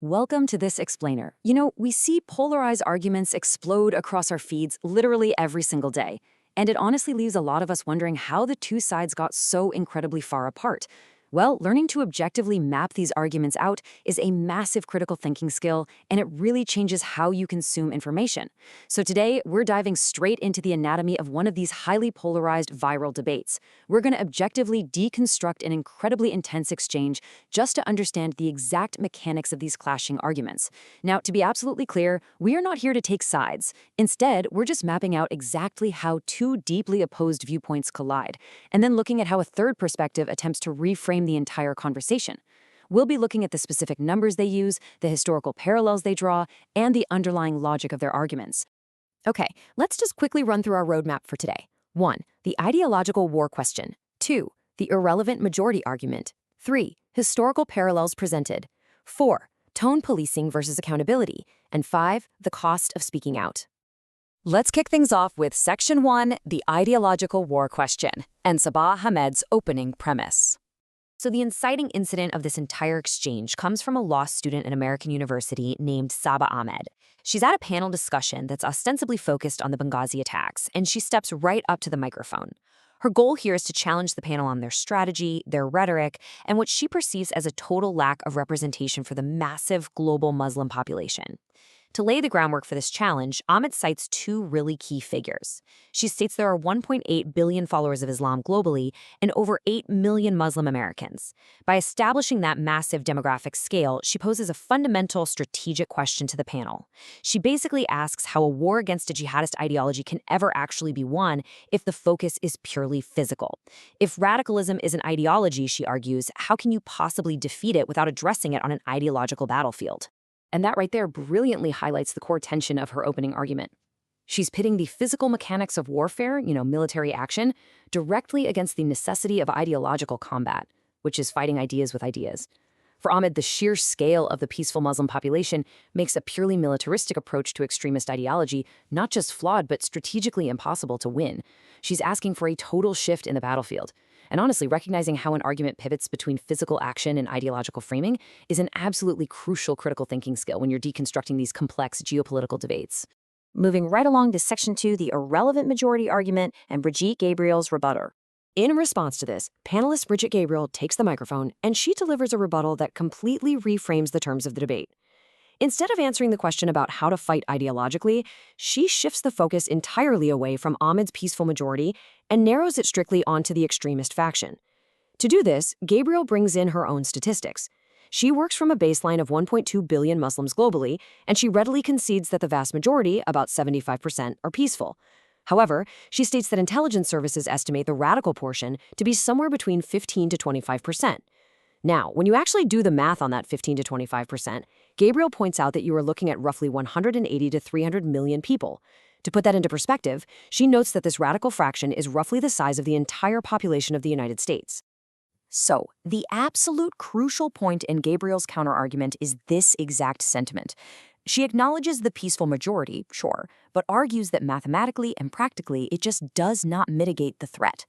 Welcome to this explainer. We see polarized arguments explode across our feeds literally every single day, and it honestly leaves a lot of us wondering how the two sides got so incredibly far apart. Well, learning to objectively map these arguments out is a massive critical thinking skill, and it really changes how you consume information. So today, we're diving straight into the anatomy of one of these highly polarized viral debates. We're going to objectively deconstruct an incredibly intense exchange just to understand the exact mechanics of these clashing arguments. Now, to be absolutely clear, we are not here to take sides. Instead, we're just mapping out exactly how two deeply opposed viewpoints collide, and then looking at how a third perspective attempts to reframe the entire conversation. We'll be looking at the specific numbers they use, the historical parallels they draw, and the underlying logic of their arguments. Okay, let's just quickly run through our roadmap for today. 1. The ideological war question. 2. The irrelevant majority argument. 3. Historical parallels presented. 4. Tone policing versus accountability. And 5. The cost of speaking out. Let's kick things off with Section 1, the ideological war question, and Sabah Ahmed's opening premise. So the inciting incident of this entire exchange comes from a law student at American University named Sabah Ahmed. She's at a panel discussion that's ostensibly focused on the Benghazi attacks, and she steps right up to the microphone. Her goal here is to challenge the panel on their strategy, their rhetoric, and what she perceives as a total lack of representation for the massive global Muslim population. To lay the groundwork for this challenge, Ahmed cites two really key figures. She states there are 1.8 billion followers of Islam globally and over 8 million Muslim Americans. By establishing that massive demographic scale, she poses a fundamental strategic question to the panel. She basically asks how a war against a jihadist ideology can ever actually be won if the focus is purely physical. If radicalism is an ideology, she argues, how can you possibly defeat it without addressing it on an ideological battlefield? And that right there brilliantly highlights the core tension of her opening argument. She's pitting the physical mechanics of warfare, military action, directly against the necessity of ideological combat, which is fighting ideas with ideas. For Ahmed, the sheer scale of the peaceful Muslim population makes a purely militaristic approach to extremist ideology not just flawed, but strategically impossible to win. She's asking for a total shift in the battlefield. And honestly, recognizing how an argument pivots between physical action and ideological framing is an absolutely crucial critical thinking skill when you're deconstructing these complex geopolitical debates. Moving right along to Section 2, the irrelevant majority argument and Brigitte Gabriel's rebuttal. In response to this, panelist Brigitte Gabriel takes the microphone and she delivers a rebuttal that completely reframes the terms of the debate. Instead of answering the question about how to fight ideologically, she shifts the focus entirely away from Ahmed's peaceful majority and narrows it strictly onto the extremist faction. To do this, Gabriel brings in her own statistics. She works from a baseline of 1.2 billion Muslims globally, and she readily concedes that the vast majority, about 75%, are peaceful. However, she states that intelligence services estimate the radical portion to be somewhere between 15 to 25%. Now, when you actually do the math on that 15 to 25%, Gabriel points out that you are looking at roughly 180 to 300 million people. To put that into perspective, she notes that this radical fraction is roughly the size of the entire population of the United States. So, the absolute crucial point in Gabriel's counterargument is this exact sentiment. She acknowledges the peaceful majority, sure, but argues that mathematically and practically it just does not mitigate the threat.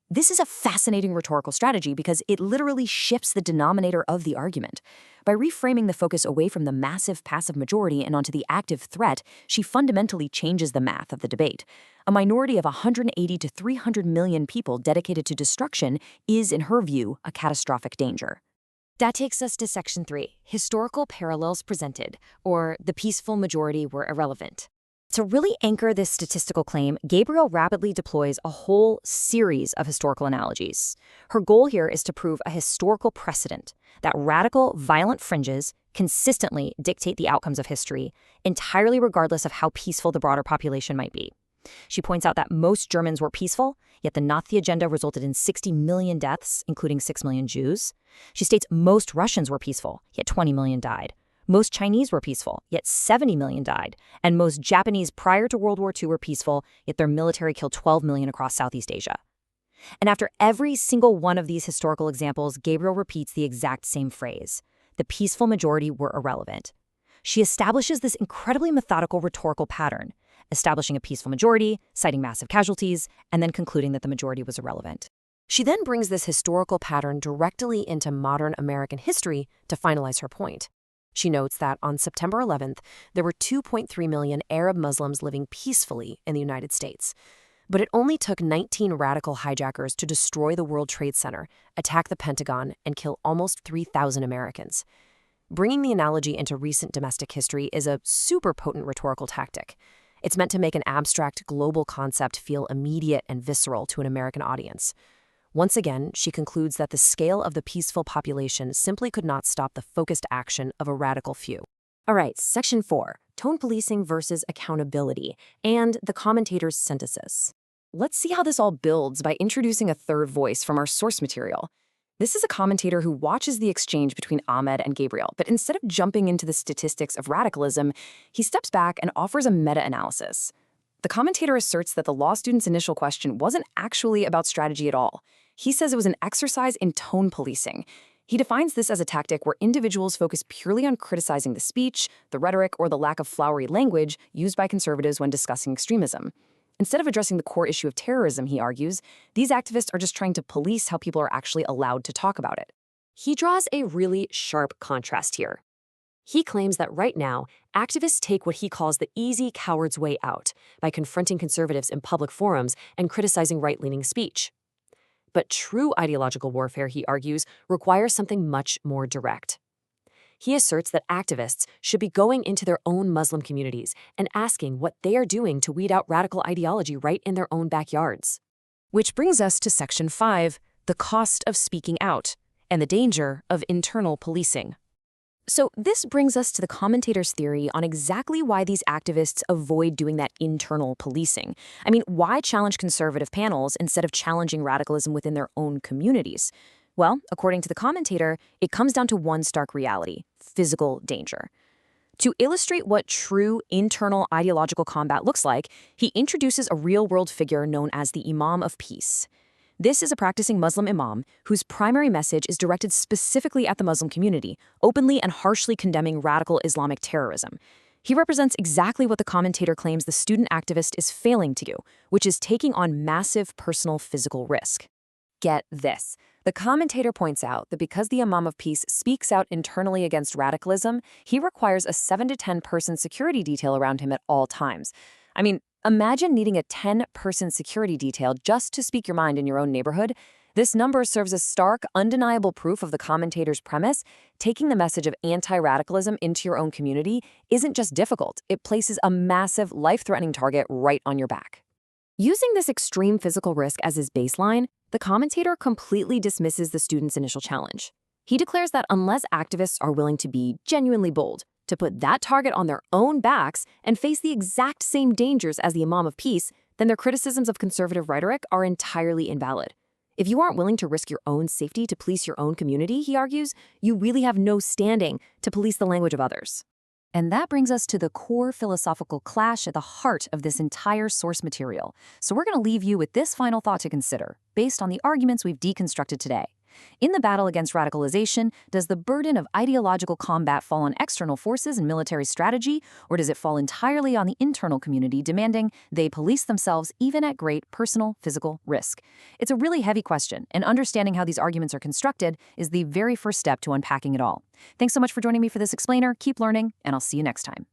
This is a fascinating rhetorical strategy because it literally shifts the denominator of the argument. By reframing the focus away from the massive passive majority and onto the active threat, she fundamentally changes the math of the debate. A minority of 180 to 300 million people dedicated to destruction is, in her view, a catastrophic danger. That takes us to Section 3, historical parallels presented, or the peaceful majority were irrelevant. To really anchor this statistical claim, Gabriel rapidly deploys a whole series of historical analogies. Her goal here is to prove a historical precedent that radical, violent fringes consistently dictate the outcomes of history, entirely regardless of how peaceful the broader population might be. She points out that most Germans were peaceful, yet the Nazi agenda resulted in 60 million deaths, including 6 million Jews. She states most Russians were peaceful, yet 20 million died. Most Chinese were peaceful, yet 70 million died. And most Japanese prior to World War II were peaceful, yet their military killed 12 million across Southeast Asia. And after every single one of these historical examples, Gabriel repeats the exact same phrase. The peaceful majority were irrelevant. She establishes this incredibly methodical rhetorical pattern, establishing a peaceful majority, citing massive casualties, and then concluding that the majority was irrelevant. She then brings this historical pattern directly into modern American history to finalize her point. She notes that on September 11th, there were 2.3 million Arab Muslims living peacefully in the United States. But it only took 19 radical hijackers to destroy the World Trade Center, attack the Pentagon, and kill almost 3,000 Americans. Bringing the analogy into recent domestic history is a super potent rhetorical tactic. It's meant to make an abstract global concept feel immediate and visceral to an American audience. Once again, she concludes that the scale of the peaceful population simply could not stop the focused action of a radical few. All right, Section 4, Tone Policing versus Accountability, and the commentator's synthesis. Let's see how this all builds by introducing a third voice from our source material. This is a commentator who watches the exchange between Ahmed and Gabriel, but instead of jumping into the statistics of radicalism, he steps back and offers a meta-analysis. The commentator asserts that the law student's initial question wasn't actually about strategy at all. He says it was an exercise in tone policing. He defines this as a tactic where individuals focus purely on criticizing the speech, the rhetoric, or the lack of flowery language used by conservatives when discussing extremism. Instead of addressing the core issue of terrorism, he argues, these activists are just trying to police how people are actually allowed to talk about it. He draws a really sharp contrast here. He claims that right now, activists take what he calls the easy coward's way out by confronting conservatives in public forums and criticizing right-leaning speech. But true ideological warfare, he argues, requires something much more direct. He asserts that activists should be going into their own Muslim communities and asking what they are doing to weed out radical ideology right in their own backyards. Which brings us to Section 5, the cost of speaking out and the danger of internal policing. So this brings us to the commentator's theory on exactly why these activists avoid doing that internal policing. I mean, why challenge conservative panels instead of challenging radicalism within their own communities? Well, according to the commentator, it comes down to one stark reality: physical danger. To illustrate what true internal ideological combat looks like, he introduces a real-world figure known as the Imam of Peace. This is a practicing Muslim imam whose primary message is directed specifically at the Muslim community, openly and harshly condemning radical Islamic terrorism. He represents exactly what the commentator claims the student activist is failing to do, which is taking on massive personal physical risk. Get this. The commentator points out that because the Imam of Peace speaks out internally against radicalism, he requires a 7 to 10 person security detail around him at all times. I mean, imagine needing a 10-person security detail just to speak your mind in your own neighborhood. This number serves as stark, undeniable proof of the commentator's premise. Taking the message of anti-radicalism into your own community isn't just difficult, it places a massive, life-threatening target right on your back. Using this extreme physical risk as his baseline, the commentator completely dismisses the student's initial challenge. He declares that unless activists are willing to be genuinely bold, to put that target on their own backs and face the exact same dangers as the Imam of Peace, then their criticisms of conservative rhetoric are entirely invalid. If you aren't willing to risk your own safety to police your own community, he argues, you really have no standing to police the language of others. And that brings us to the core philosophical clash at the heart of this entire source material. So we're going to leave you with this final thought to consider, based on the arguments we've deconstructed today. In the battle against radicalization, does the burden of ideological combat fall on external forces and military strategy, or does it fall entirely on the internal community demanding they police themselves even at great personal physical risk? It's a really heavy question, and understanding how these arguments are constructed is the very first step to unpacking it all. Thanks so much for joining me for this explainer. Keep learning, and I'll see you next time.